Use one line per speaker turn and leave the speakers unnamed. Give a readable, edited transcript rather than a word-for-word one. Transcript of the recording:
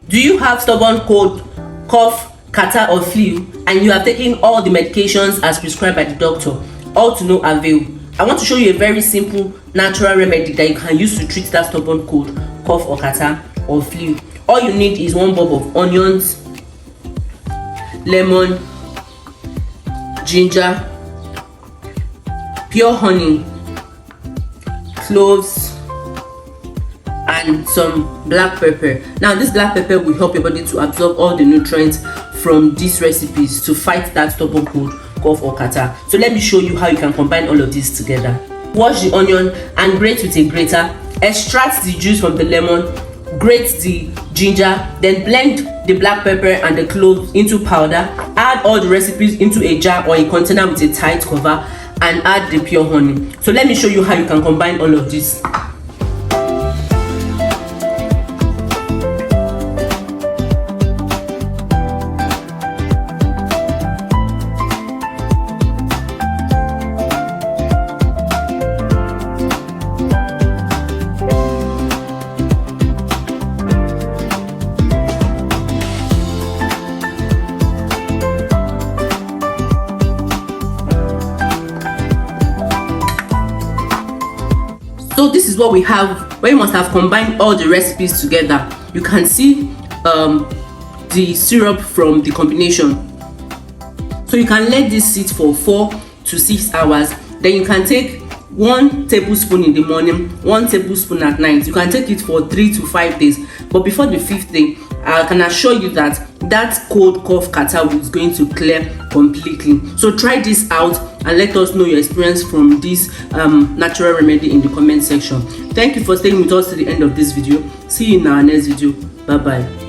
Do you have stubborn cold, cough, catarrh or flu, and you have taken all the medications as prescribed by the doctor, all to no avail? I want to show you a very simple natural remedy that you can use to treat that stubborn cold, cough or catarrh or flu. All you need is 1 bulb of onions, lemon, ginger, pure honey, cloves, and some black pepper. Now this black pepper will help your body to absorb all the nutrients from these recipes to fight that stubborn cold, cough or catarrh. So let me show you how you can combine all of this together. Wash the onion and grate with a grater. Extract the juice from the lemon, grate the ginger, then blend the black pepper and the cloves into powder. Add all the recipes into a jar or a container with a tight cover and add the pure honey. So let me show you how you can combine all of this. So this is what we have when you must have combined all the recipes together. You can see the syrup from the combination. So you can let this sit for 4 to 6 hours. Then you can take 1 tablespoon in the morning, 1 tablespoon at night. You can take it for 3 to 5 days. But before the 5th day, I can assure you that that cold, cough, catarrh is going to clear completely. So try this out and let us know your experience from this natural remedy in the comment section. Thank you for staying with us to the end of this video. See you in our next video. Bye bye.